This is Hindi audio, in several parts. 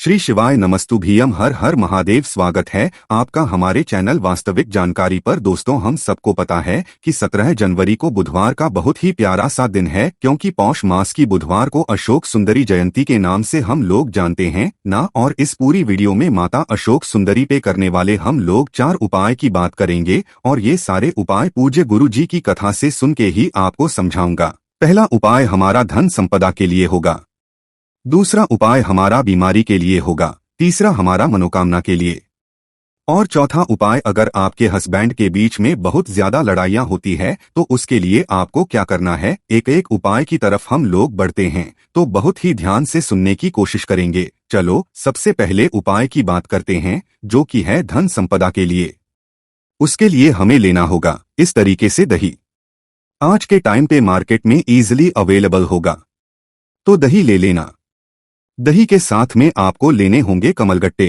श्री शिवाय नमस्तुभ्यम। हर हर महादेव। स्वागत है आपका हमारे चैनल वास्तविक जानकारी पर। दोस्तों, हम सबको पता है कि 17 जनवरी को बुधवार का बहुत ही प्यारा सा दिन है, क्योंकि पौष मास की बुधवार को अशोक सुंदरी जयंती के नाम से हम लोग जानते हैं ना। और इस पूरी वीडियो में माता अशोक सुंदरी पे करने वाले हम लोग 4 उपाय की बात करेंगे, और ये सारे उपाय पूज्य गुरु जी की कथा से सुन के ही आपको समझाऊंगा। पहला उपाय हमारा धन संपदा के लिए होगा, दूसरा उपाय हमारा बीमारी के लिए होगा, तीसरा हमारा मनोकामना के लिए, और चौथा उपाय अगर आपके हस्बैंड के बीच में बहुत ज्यादा लड़ाइयाँ होती है तो उसके लिए आपको क्या करना है। एक एक उपाय की तरफ हम लोग बढ़ते हैं, तो बहुत ही ध्यान से सुनने की कोशिश करेंगे। चलो सबसे पहले उपाय की बात करते हैं, जो कि है धन संपदा के लिए। उसके लिए हमें लेना होगा इस तरीके से दही। आज के टाइम पे मार्केट में इजीली अवेलेबल होगा, तो दही ले लेना। दही के साथ में आपको लेने होंगे कमलगट्टे।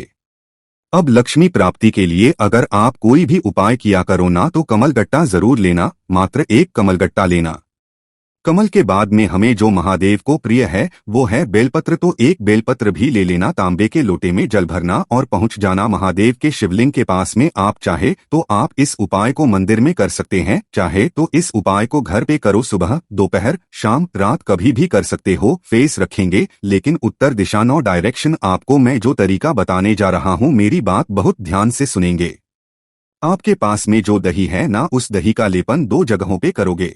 अब लक्ष्मी प्राप्ति के लिए अगर आप कोई भी उपाय किया करो ना, तो कमलगट्टा जरूर लेना, मात्र एक कमलगट्टा लेना। कमल के बाद में हमें जो महादेव को प्रिय है वो है बेलपत्र, तो एक बेलपत्र भी ले लेना। तांबे के लोटे में जल भरना और पहुंच जाना महादेव के शिवलिंग के पास में। आप चाहे तो आप इस उपाय को मंदिर में कर सकते हैं, चाहे तो इस उपाय को घर पे करो। सुबह, दोपहर, शाम, रात कभी भी कर सकते हो। फेस रखेंगे, लेकिन उत्तर दिशा नो डायरेक्शन। आपको मैं जो तरीका बताने जा रहा हूँ, मेरी बात बहुत ध्यान से सुनेंगे। आपके पास में जो दही है ना, उस दही का लेपन 2 जगहों पे करोगे।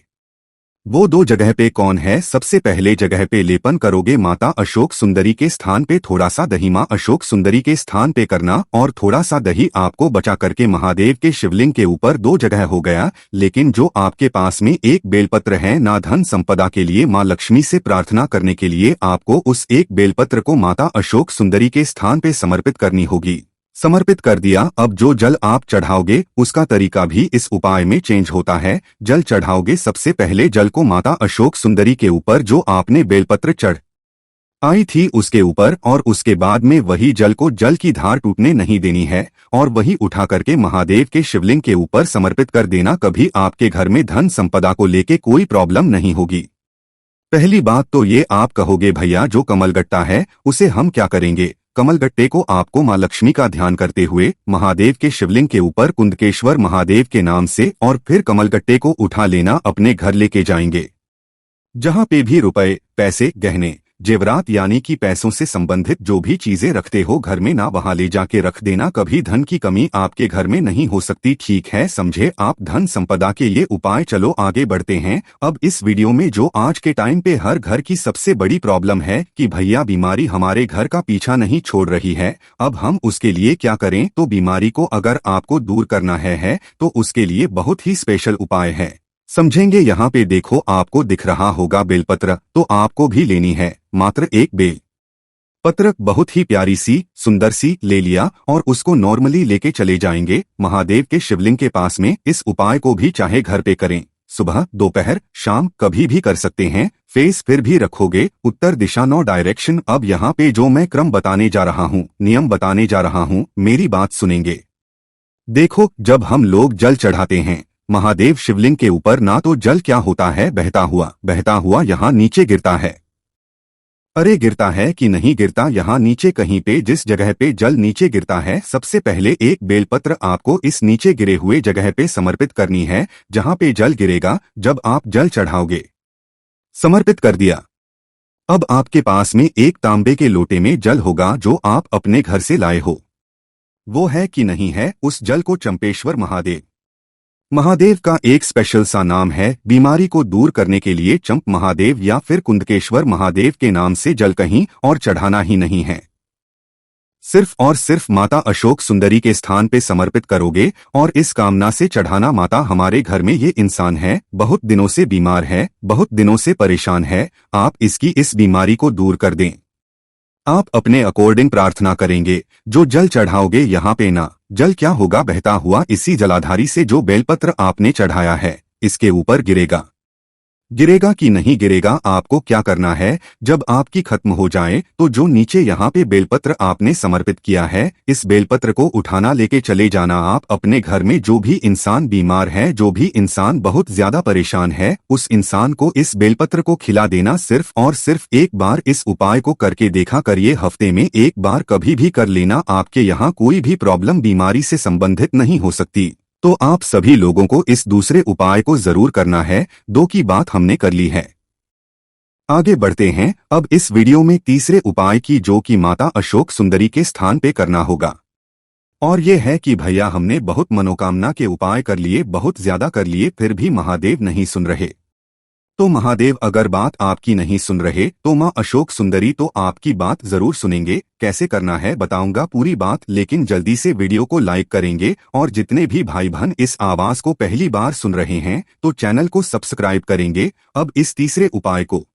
वो 2 जगह पे कौन है? सबसे पहले जगह पे लेपन करोगे माता अशोक सुंदरी के स्थान पे थोड़ा सा दही माँ अशोक सुंदरी के स्थान पे करना, और थोड़ा सा दही आपको बचा करके महादेव के शिवलिंग के ऊपर। 2 जगह हो गया। लेकिन जो आपके पास में एक बेलपत्र है ना, धन संपदा के लिए, माँ लक्ष्मी से प्रार्थना करने के लिए, आपको उस एक बेलपत्र को माता अशोक सुंदरी के स्थान पे समर्पित करनी होगी। समर्पित कर दिया। अब जो जल आप चढ़ाओगे उसका तरीका भी इस उपाय में चेंज होता है। जल चढ़ाओगे, सबसे पहले जल को माता अशोक सुंदरी के ऊपर जो आपने बेलपत्र चढ़ आई थी उसके ऊपर, और उसके बाद में वही जल को जल की धार टूटने नहीं देनी है, और वही उठा करके महादेव के शिवलिंग के ऊपर समर्पित कर देना। कभी आपके घर में धन संपदा को लेके कोई प्रॉब्लम नहीं होगी। पहली बात तो ये आप कहोगे, भैया जो कमलगट्टा है उसे हम क्या करेंगे? कमलगट्टे को आपको माँ लक्ष्मी का ध्यान करते हुए महादेव के शिवलिंग के ऊपर कुंदकेश्वर महादेव के नाम से, और फिर कमलगट्टे को उठा लेना, अपने घर लेके जाएंगे। जहाँ पे भी रुपए, पैसे, गहने, जेवरात यानी कि पैसों से संबंधित जो भी चीजें रखते हो घर में ना, वहां ले जाके रख देना। कभी धन की कमी आपके घर में नहीं हो सकती। ठीक है, समझे आप धन संपदा के ये उपाय। चलो आगे बढ़ते हैं। अब इस वीडियो में जो आज के टाइम पे हर घर की सबसे बड़ी प्रॉब्लम है कि भैया बीमारी हमारे घर का पीछा नहीं छोड़ रही है, अब हम उसके लिए क्या करें? तो बीमारी को अगर आपको दूर करना है तो उसके लिए बहुत ही स्पेशल उपाय है, समझेंगे। यहाँ पे देखो, आपको दिख रहा होगा बेलपत्र, तो आपको भी लेनी है मात्र एक बेल पत्र। बहुत ही प्यारी सी, सुंदर सी ले लिया, और उसको नॉर्मली लेके चले जाएंगे महादेव के शिवलिंग के पास में। इस उपाय को भी चाहे घर पे करें, सुबह, दोपहर, शाम कभी भी कर सकते हैं। फेस फिर भी रखोगे उत्तर दिशा नो डायरेक्शन। अब यहाँ पे जो मैं क्रम बताने जा रहा हूँ, नियम बताने जा रहा हूँ, मेरी बात सुनेंगे। देखो, जब हम लोग जल चढ़ाते हैं महादेव शिवलिंग के ऊपर ना, तो जल क्या होता है? बहता हुआ यहाँ नीचे गिरता है। अरे गिरता है कि नहीं गिरता? यहाँ नीचे कहीं पे, जिस जगह पे जल नीचे गिरता है, सबसे पहले एक बेलपत्र आपको इस नीचे गिरे हुए जगह पे समर्पित करनी है, जहाँ पे जल गिरेगा। जब आप जल चढ़ाओगे, समर्पित कर दिया। अब आपके पास में एक तांबे के लोटे में जल होगा जो आप अपने घर से लाए हो। वो है कि नहीं है? उस जल को चंपेश्वर महादेव का एक स्पेशल सा नाम है। बीमारी को दूर करने के लिए चंप महादेव या फिर कुंदकेश्वर महादेव के नाम से जल कहीं और चढ़ाना ही नहीं है, सिर्फ और सिर्फ माता अशोक सुंदरी के स्थान पे समर्पित करोगे। और इस कामना से चढ़ाना, माता हमारे घर में ये इंसान है, बहुत दिनों से बीमार है, बहुत दिनों से परेशान है, आप इसकी इस बीमारी को दूर कर दें। आप अपने अकॉर्डिंग प्रार्थना करेंगे। जो जल चढ़ाओगे यहाँ पे ना, जल क्या होगा? बहता हुआ इसी जलाधारी से जो बेलपत्र आपने चढ़ाया है इसके ऊपर गिरेगा। गिरेगा कि नहीं गिरेगा आपको क्या करना है, जब आपकी खत्म हो जाए तो जो नीचे यहाँ पे बेलपत्र आपने समर्पित किया है, इस बेलपत्र को उठाना लेके चले जाना आप अपने घर में। जो भी इंसान बीमार है, जो भी इंसान बहुत ज्यादा परेशान है, उस इंसान को इस बेलपत्र को खिला देना। सिर्फ और सिर्फ एक बार इस उपाय को करके देखा करिए, हफ्ते में एक बार कभी भी कर लेना। आपके यहाँ कोई भी प्रॉब्लम बीमारी से संबंधित नहीं हो सकती। तो आप सभी लोगों को इस दूसरे उपाय को जरूर करना है। 2 की बात हमने कर ली है, आगे बढ़ते हैं अब इस वीडियो में तीसरे उपाय की, जो कि माता अशोक सुंदरी के स्थान पे करना होगा। और ये है कि भैया हमने बहुत मनोकामना के उपाय कर लिए, बहुत ज्यादा कर लिए, फिर भी महादेव नहीं सुन रहे। तो महादेव अगर बात आपकी नहीं सुन रहे तो माँ अशोक सुंदरी तो आपकी बात जरूर सुनेंगे। कैसे करना है बताऊंगा पूरी बात, लेकिन जल्दी से वीडियो को लाइक करेंगे। और जितने भी भाई बहन इस आवाज को पहली बार सुन रहे हैं तो चैनल को सब्सक्राइब करेंगे। अब इस तीसरे उपाय को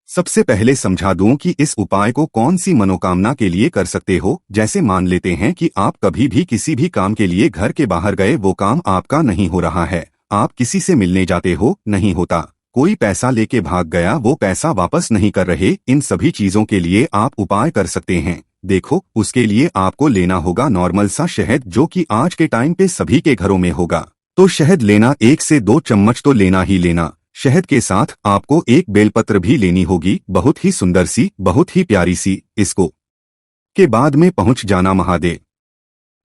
सबसे पहले समझा दूं कि इस उपाय को कौन सी मनोकामना के लिए कर सकते हो। जैसे मान लेते हैं कि आप कभी भी किसी भी काम के लिए घर के बाहर गए, वो काम आपका नहीं हो रहा है, आप किसी से मिलने जाते हो, नहीं होता, कोई पैसा लेके भाग गया, वो पैसा वापस नहीं कर रहे, इन सभी चीजों के लिए आप उपाय कर सकते हैं। देखो, उसके लिए आपको लेना होगा नॉर्मल सा शहद, जो कि आज के टाइम पे सभी के घरों में होगा। तो शहद लेना 1 से 2 चम्मच तो लेना ही लेना। शहद के साथ आपको एक बेलपत्र भी लेनी होगी, बहुत ही सुंदर सी, बहुत ही प्यारी सी। इसको के बाद में पहुंच जाना महादेव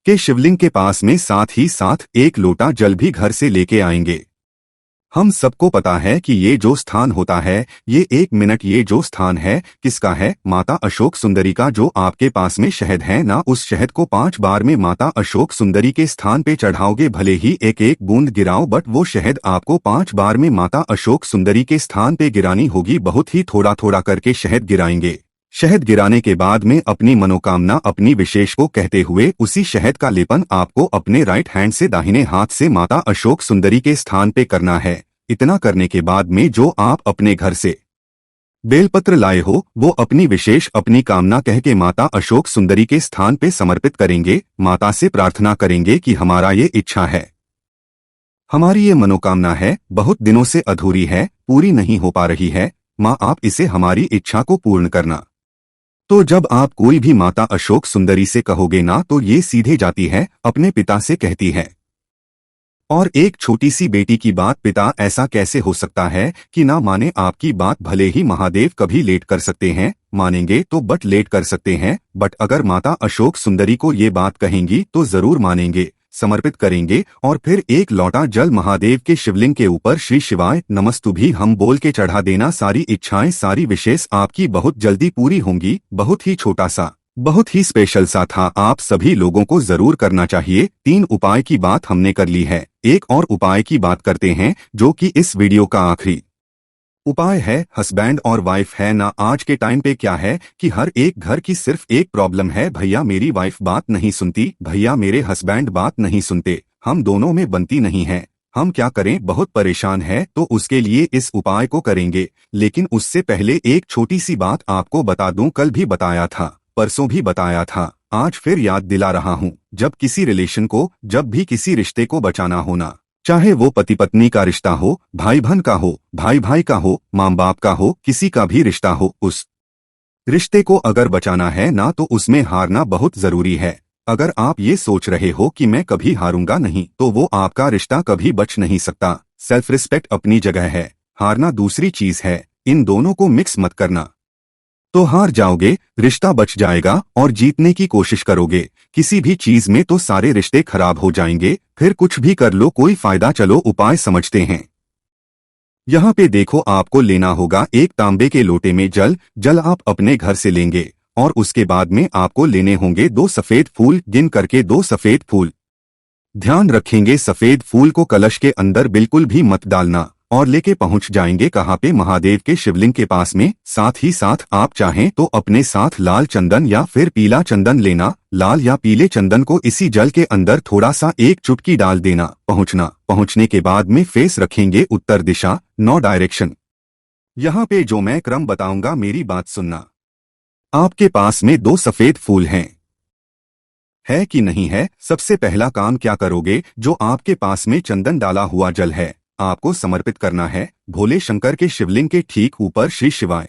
के शिवलिंग के पास में, साथ ही साथ 1 लोटा जल भी घर से लेके आएंगे। हम सबको पता है कि ये जो स्थान होता है, ये 1 मिनट, ये जो स्थान है किसका है? माता अशोक सुंदरी का। जो आपके पास में शहद है ना, उस शहद को 5 बार में माता अशोक सुंदरी के स्थान पे चढ़ाओगे। भले ही एक एक बूंद गिराओ, बट वो शहद आपको 5 बार में माता अशोक सुंदरी के स्थान पे गिरानी होगी। बहुत ही थोड़ा थोड़ा करके शहद गिराएंगे। शहद गिराने के बाद में अपनी मनोकामना, अपनी विशेष को कहते हुए उसी शहद का लेपन आपको अपने राइट हैंड से, दाहिने हाथ से माता अशोक सुंदरी के स्थान पे करना है। इतना करने के बाद में जो आप अपने घर से बेलपत्र लाए हो, वो अपनी विशेष, अपनी कामना कह के माता अशोक सुंदरी के स्थान पे समर्पित करेंगे। माता से प्रार्थना करेंगे कि हमारा ये इच्छा है, हमारी ये मनोकामना है, बहुत दिनों से अधूरी है, पूरी नहीं हो पा रही है, माँ आप इसे, हमारी इच्छा को पूर्ण करना। तो जब आप कोई भी माता अशोक सुंदरी से कहोगे ना, तो ये सीधे जाती है अपने पिता से कहती है। और एक छोटी सी बेटी की बात पिता ऐसा कैसे हो सकता है कि ना माने आपकी बात? भले ही महादेव कभी लेट कर सकते हैं, मानेंगे तो, बट लेट कर सकते हैं, बट अगर माता अशोक सुंदरी को ये बात कहेंगी तो जरूर मानेंगे, समर्पित करेंगे। और फिर 1 लोटा जल महादेव के शिवलिंग के ऊपर श्री शिवाय नमस्तुभि हम बोल के चढ़ा देना। सारी इच्छाएं, सारी विशेष आपकी बहुत जल्दी पूरी होंगी। बहुत ही छोटा सा, बहुत ही स्पेशल सा था, आप सभी लोगों को जरूर करना चाहिए। 3 उपाय की बात हमने कर ली है, एक और उपाय की बात करते हैं, जो कि इस वीडियो का आखिरी उपाय है। हस्बैंड और वाइफ है ना, आज के टाइम पे क्या है कि हर एक घर की सिर्फ एक प्रॉब्लम है, भैया मेरी वाइफ बात नहीं सुनती, भैया मेरे हस्बैंड बात नहीं सुनते, हम दोनों में बनती नहीं है, हम क्या करें, बहुत परेशान है। तो उसके लिए इस उपाय को करेंगे। लेकिन उससे पहले एक छोटी सी बात आपको बता दूं, कल भी बताया था, परसों भी बताया था, आज फिर याद दिला रहा हूं। जब किसी रिलेशन को, जब भी किसी रिश्ते को बचाना होना, चाहे वो पति पत्नी का रिश्ता हो, भाई बहन का हो, भाई भाई का हो, माँ बाप का हो, किसी का भी रिश्ता हो, उस रिश्ते को अगर बचाना है ना, तो उसमें हारना बहुत जरूरी है। अगर आप ये सोच रहे हो कि मैं कभी हारूंगा नहीं, तो वो आपका रिश्ता कभी बच नहीं सकता। सेल्फ रिस्पेक्ट अपनी जगह है, हारना दूसरी चीज है, इन दोनों को मिक्स मत करना। तो हार जाओगे, रिश्ता बच जाएगा, और जीतने की कोशिश करोगे किसी भी चीज में तो सारे रिश्ते खराब हो जाएंगे। फिर कुछ भी कर लो, कोई फायदा। चलो उपाय समझते हैं। यहाँ पे देखो, आपको लेना होगा 1 तांबे के लोटे में जल आप अपने घर से लेंगे। और उसके बाद में आपको लेने होंगे 2 सफेद फूल, गिन करके 2 सफेद फूल। ध्यान रखेंगे सफेद फूल को कलश के अंदर बिल्कुल भी मत डालना। और लेके पहुंच जाएंगे कहाँ पे? महादेव के शिवलिंग के पास में। साथ ही साथ आप चाहें तो अपने साथ लाल चंदन या फिर पीला चंदन लेना। लाल या पीले चंदन को इसी जल के अंदर थोड़ा सा 1 चुटकी डाल देना। पहुंचने के बाद में फेस रखेंगे उत्तर दिशा, 9 डायरेक्शन। यहाँ पे जो मैं क्रम बताऊंगा, मेरी बात सुनना। आपके पास में 2 सफेद फूल हैं, है कि नहीं है? सबसे पहला काम क्या करोगे, जो आपके पास में चंदन डाला हुआ जल है, आपको समर्पित करना है भोले शंकर के शिवलिंग के ठीक ऊपर श्री शिवाय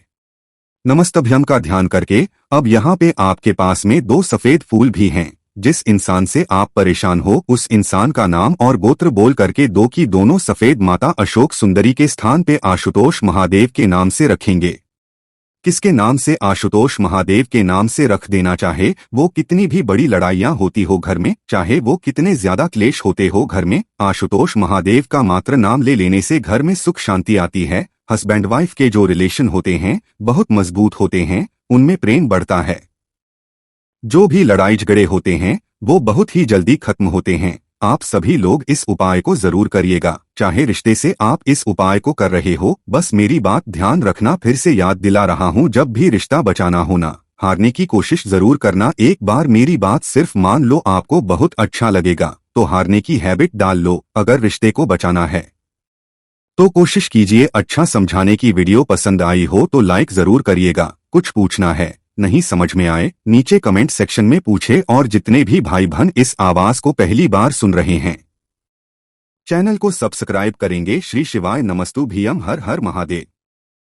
नमस्तभ्यम का ध्यान करके। अब यहाँ पे आपके पास में 2 सफेद फूल भी हैं। जिस इंसान से आप परेशान हो उस इंसान का नाम और गोत्र बोल करके 2 की दोनों सफेद माता अशोक सुंदरी के स्थान पे आशुतोष महादेव के नाम से रखेंगे। किसके नाम से आशुतोष महादेव के नाम से रख देना चाहे वो कितनी भी बड़ी लड़ाइयाँ होती हो घर में, चाहे वो कितने ज्यादा क्लेश होते हो घर में, आशुतोष महादेव का मात्र नाम ले लेने से घर में सुख शांति आती है। हस्बैंड वाइफ के जो रिलेशन होते हैं बहुत मजबूत होते हैं, उनमें प्रेम बढ़ता है। जो भी लड़ाई झगड़े होते हैं वो बहुत ही जल्दी खत्म होते हैं। आप सभी लोग इस उपाय को जरूर करिएगा। चाहे रिश्ते से आप इस उपाय को कर रहे हो, बस मेरी बात ध्यान रखना। फिर से याद दिला रहा हूँ, जब भी रिश्ता बचाना हो ना हारने की कोशिश जरूर करना। एक बार मेरी बात सिर्फ मान लो, आपको बहुत अच्छा लगेगा तो हारने की हैबिट डाल लो। अगर रिश्ते को बचाना है तो कोशिश कीजिए अच्छा समझाने की। वीडियो पसंद आई हो तो लाइक जरूर करिएगा। कुछ पूछना है, नहीं समझ में आए, नीचे कमेंट सेक्शन में पूछे। और जितने भी भाई बहन इस आवाज को पहली बार सुन रहे हैं, चैनल को सब्सक्राइब करेंगे। श्री शिवाय नमस्तुभ्यम। हर हर महादेव।